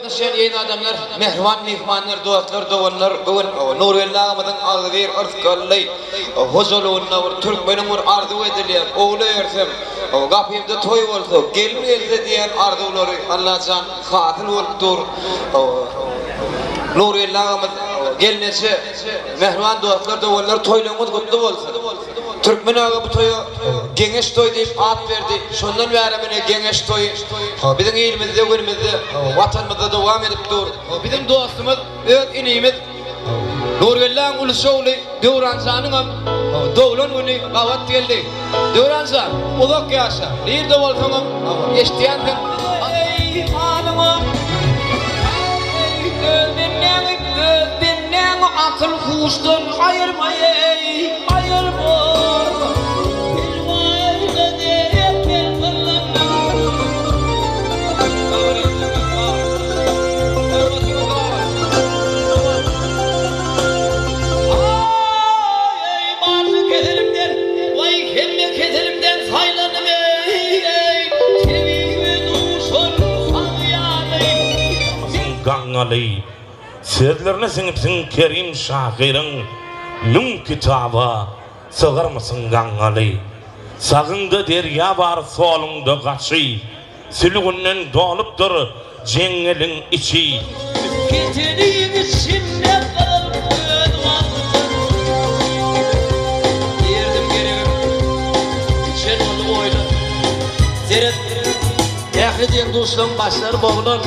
gatnaşan ýene adamlar, mehriban mehmanlar, dostlar, doganlar, bugün Nurwelli agamyzyň agy bir ırtkallay, huzuruna bir Türkmeniň bir arzu edilýär. Oğlu ersem, gapymda toý bolsa, gelmelse diýen arzulary Allahjan hatyr bolup dur. Nurwelli agamyz gelnese, mehriban dostlar, doganlar toýlaryňyz gutly bolsun. Türkmen aga bu toyu geňeş toy diýip at berdi. Şondan bäri mene geňeş toy biziň ýerimizde, günümizde, watanymyzda dowam edip dur. Biziň dostumyz, öz inimiz Nurwelliň ulusowly Döwranjanyň dowlan güni gawat geldi. Döwranjan, ulak ýaşa. Nerede bolsaňam, eşdiýändiň. Ey anyma. Gözünden akıl huşdan ayırma ey, ayırma. Gangaly sözlerine sinipsin kerim şahirin num kitaba sığırmısın gangaly sagında derya var solunda gaçy sülgünden dolupdur jengilin içi Gittiğin içinde kalbim Yerdim gereğim İçen onu oyla Seret Ehli diyen dostum başları boğulun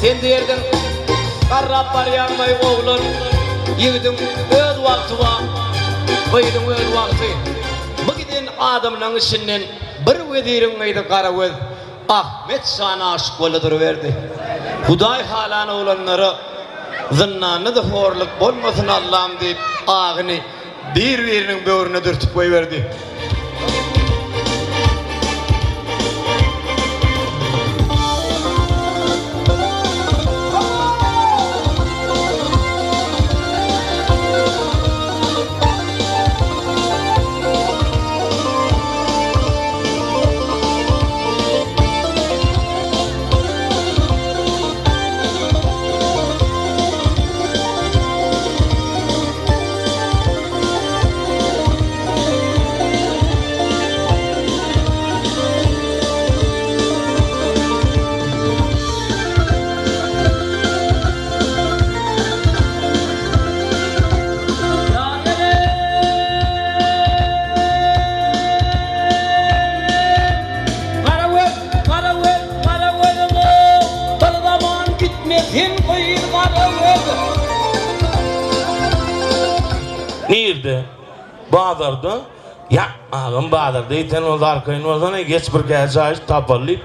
Sen diyerdin Karrab bar yanmay oğlun Yigidin öz vakti var Bıydın öz vakti Bu gidin adamın içinden Bir vedirin aydı kara ved Ahmet sana aşık oludur verdi Huday halan oğlanları Zınnanı da horluk bolmasın Allah'ım deyip Ağını bir böğrüne dürtüp koyverdi Nerede? Bağdar'da ya ağam Bağdar'da iten oldu arkayın oldu geç bir gecayız taparlayıp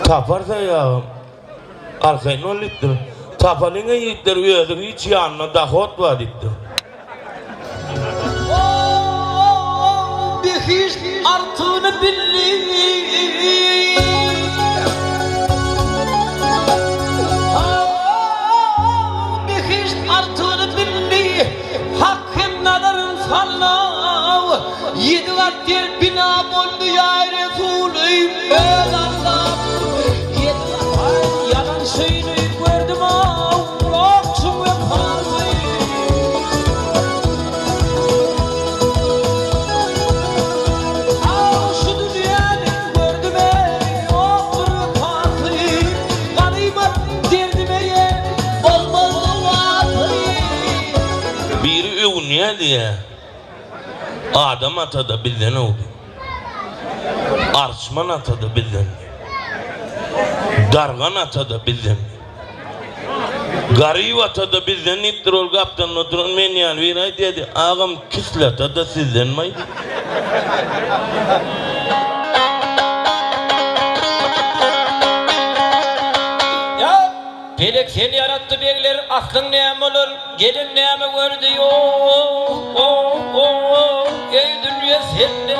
taparsa ya arkayın oldu taparlayınca yiğitler üyedir hiç yanına da hot var gitti Bir hiç artığını billi Bir hiç artığını billi Hakkın nadarın sallav Yedi kat yer bina boldu ya Resulü Öl Allah'ım Yedi kat yalan söyleyip gördüm Bırakçım ve fazı Şu dünyanın gördüm Otur ve fazı Garibat derdime ye Olmazdı vazı biri övünüyor diye adam atada bilden oldu arşman atada bilden dargan atada bilden garip atada bilden ittir ol kaptan oturun men yani bir ay dedi ağam kisle atada sizden maydı Pelek seni yarattı beyler aklın neyem olur gelin neyemi gördü ey dünya seni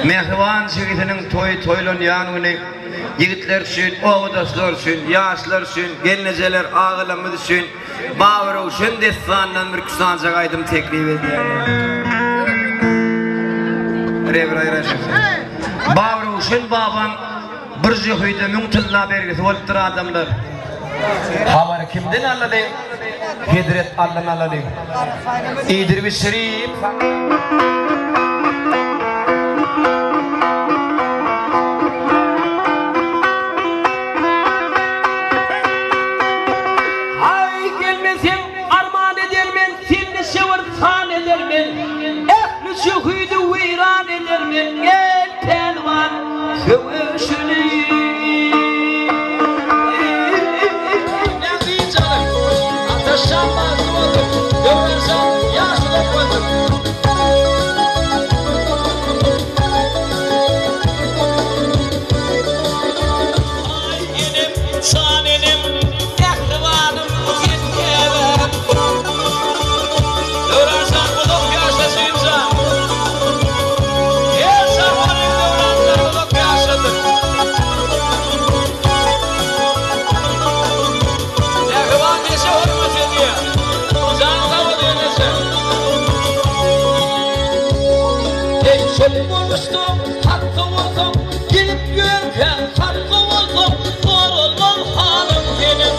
Mehriban jigitiniň toýlan ýanyny yigitler üçin, owdaşlar üçin, ýaşlar üçin, gelnejeler, aglamyz üçin bagry üçin destandan bir küsanjak aýdym teklip edýär. Bagry üçin baban bir jühüyde müntilla bergisi bolupdyr adamlar. Habar kimden alalım? Hedret Allah'ın alalım. İyidir bir şerif. Ay gelmesin armağan edermen, silni şıvırtan edermen, ehli şühüydü viran edermen, el pelvan kıvışını. Ne diyeceğim? Ateşten bazı oldum, görürsem yaşlı koydum. Ay elim, şan elim, ehlivanım, yetkever. Görürsem kulak yaşasıysa, her zamanın görürsem kulak yaşadım. Ehlivan nesi hürmet ediyor, can davul nesi. Eşim olmuştum, hakkı oldum, gelip görken hakkı oldum. Doğrulmam halim senin,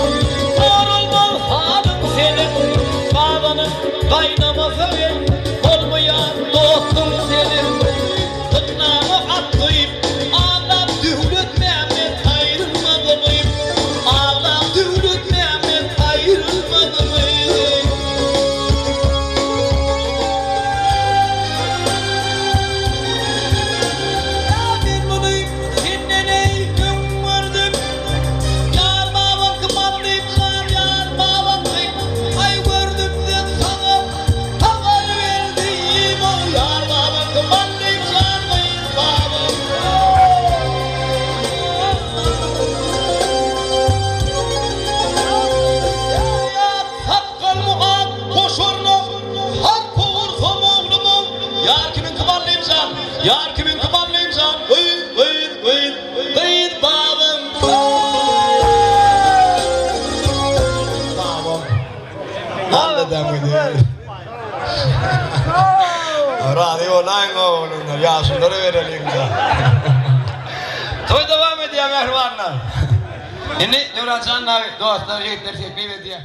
doğrulmam halim senin. Babanın kaynamazı ben, olmayan dostum senin. Tırnağımı atlayıp, ağlam Devlet Mehmet ayrılmadı mıyım? Ağlam Devlet Mehmet ayrılmadı mıyım? Bir bulayım, senden eğitim vardım. Yar babam kımanlayıp sar, yar babam kıyım. Ay gördüm de sana, haber verdiğim o. Yar babam kımanlayıp sar, kıyım babam. Hakkal muham, koşurnum, hak kovursam oğlumun. Yar kimin kımanlayıp sar, yar kimin kımanlayıp sar. Kıyım, kıyım, kıyım, kıyım babam. Anladım bunu. Radyo lan oğlum, yaşlıları verelim de. Toy devam ediyor mehribanlar. Şimdi Nurhan Can'la dostlar, yiğitler teklif ediyor.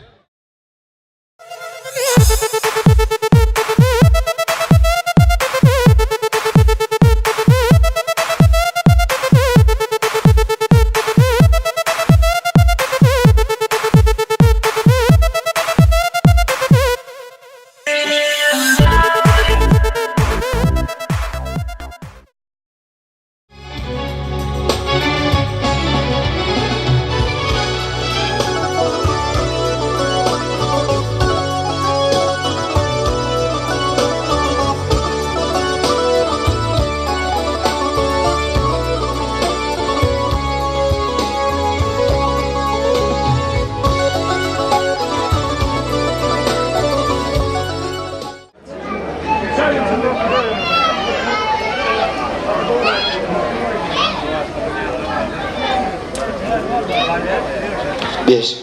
Beş.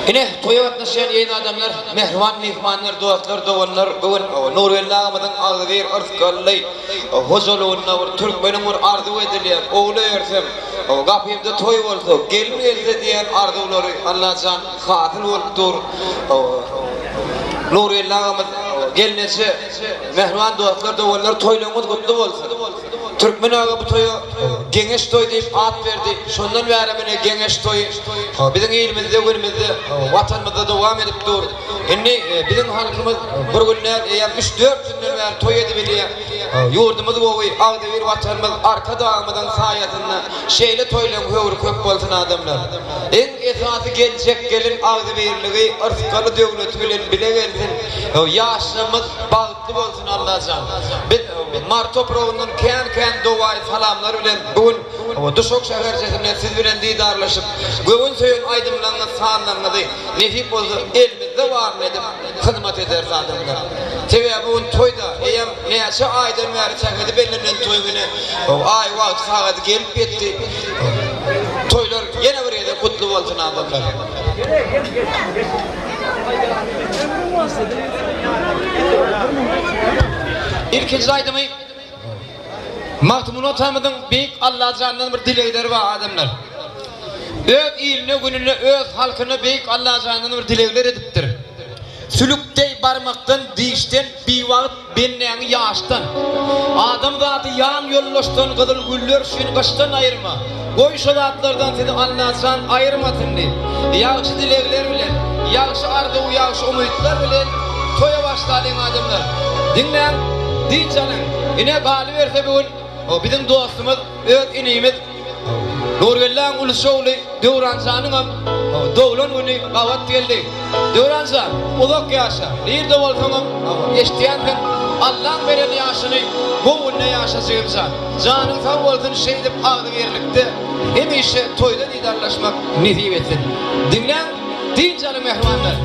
Yine toya gatnaşan yeni adamlar, mehriban mehmanlar, doatlar, dovanlar, bugün Nurvelli ağamızın ağzı bir ırskallay, huzulunna, Türkmenin bir arzu edilen, oğlu ersem, kapıyımda toy oldu, gelmeyelse diyen arzuları Allah'tan katil oldur. Nurvelli ağamız gelnesi, mehriban doatlar, dovanlar, toyluğumuz kutlu olsun. Türkmen ağa bu toyu gengeş toy deyip ad verdi. Şondan beri gengeş toy. Bizim ilimizde, günümüzde, vatanımızda devam edip dur. Şimdi bizim halkımız bir günler 3-4 günden beri toy edebiliyor. Yurdumuz boğuy, Ağdevir vatanımız arka dağımızın sayesinde şeyle toylan hövür kök bolsun adamlar. En esası gelecek gelin Ağdevirliği, ırskalı devlet bilen bile gelsin. Yaşlımız bağıtlı bolsun Allah'tan. Biz Mart toprağından kendi doğayı salamlar bilen bugün Duşok şehircesinden siz bilen didarlaşıp göğün söyün aydınlanma sağlanmadı nesip oldu elimizde var edip hizmet eder adamlar. Tabi bugün toyda eyem neyse aydın ver çekmedi belirlen toyunu ay vakti saati gelip gitti. Toylar yine bir yerde kutlu olsun adamlar. İlkinci aydımı Mahtumun otamıdın büyük Allah canından bir dilekleri var adamlar. Öz iline gününe, öz halkına büyük Allah canından bir dilekler ediptir. Sülüktey barmaktan, dişten, bir vakit benneğini yaştan. Adam zatı yan yollaştan, kızıl güller seni kaçtan ayırma. Koy şu zatlardan seni Allah can ayırmasın diye. Yağışı dilekler bilen, yağışı ardı, yağışı umutlar bilen toya başladın adamlar. Dinlen, din canın. Yine gali verse bugün, o bizim dostumuz, öz ineyimiz, Nurgullan ulusoğlu Devrancan'ın doğulan günü kavat geldi. Devrancan uzak yaşa. Nerede olsanım eştiyanken Allah'ın veren yaşını bu gününe yaşasıyımsa canın sağ olsun şeydip ağdı verlikte hem işe toyda liderlaşmak nasip etsin. Dinlen din canı mehmanlar.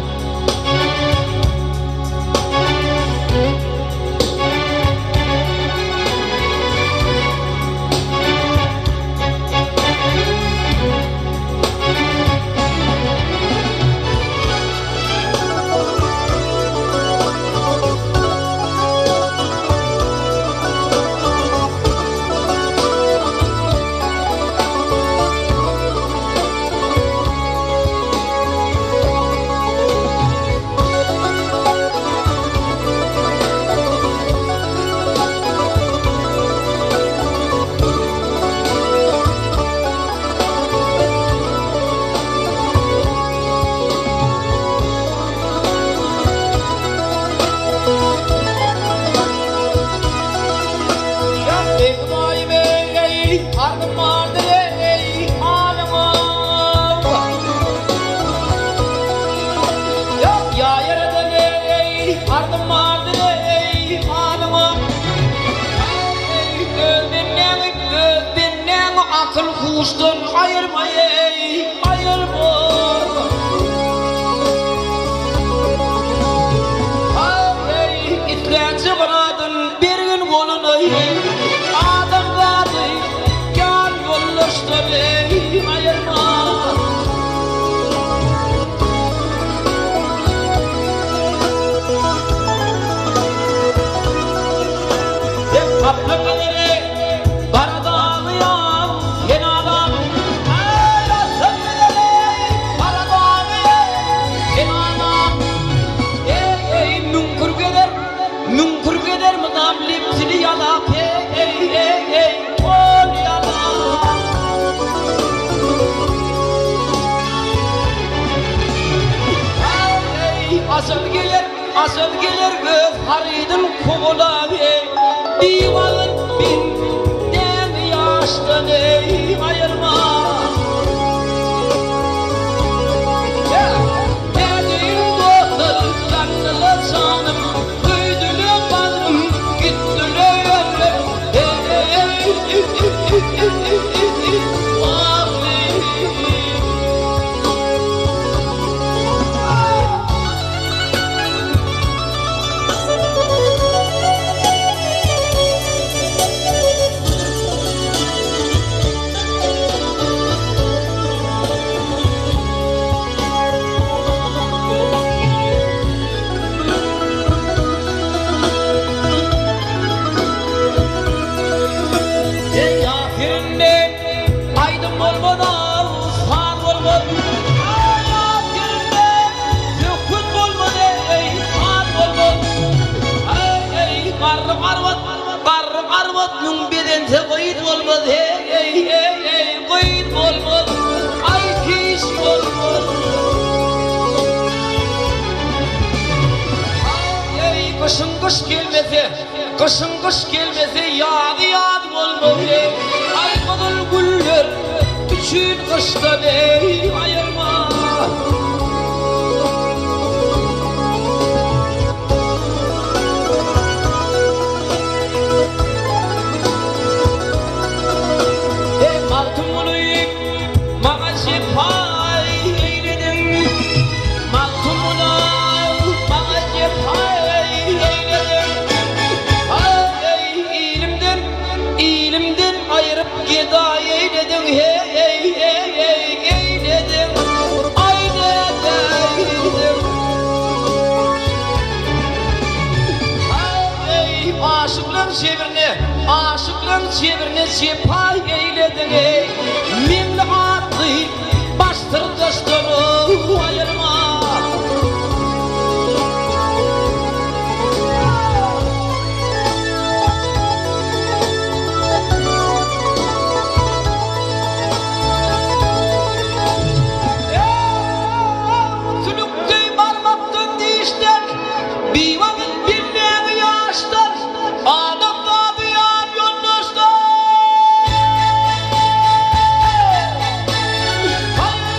Akıl kuştan ayırma ayırma. Ay itlenci bıradın bir gün kolunu adamları gel yollaştır ayırma. Hep kaplamaları asıl gelir göz haridin kovula bir vakit binden yaştan ayırma. Dediğin dostlar canlılar sanım duydulum varım gittiler Arvat'nın bedente koyut olmaz koyut olmaz ay kiş olmaz kışın kış gelmese yağdı olmaz ay kadar güller üçün kışta ayırma. Geda eyledim eyledim aşıklar şevrine aşıkların çevirine cepay eyledin ey. Minli atlı bastır dostunu ayırma. Sülüktey barmaktan dişler, bir vakit bilmeyen yaşlar, adamla bir an yoldaşlar. Hayır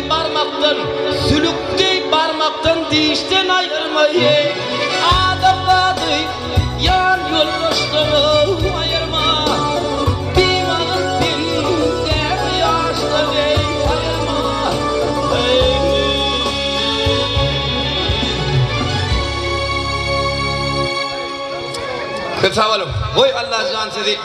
bana sülüktey barmaktan dişten ayırmayı adamladı yan yoldaşları ayırma. Bir vakit bilmeyen yaşlar ey ayırma. Kısa oğlum. Koy Allah can sizi.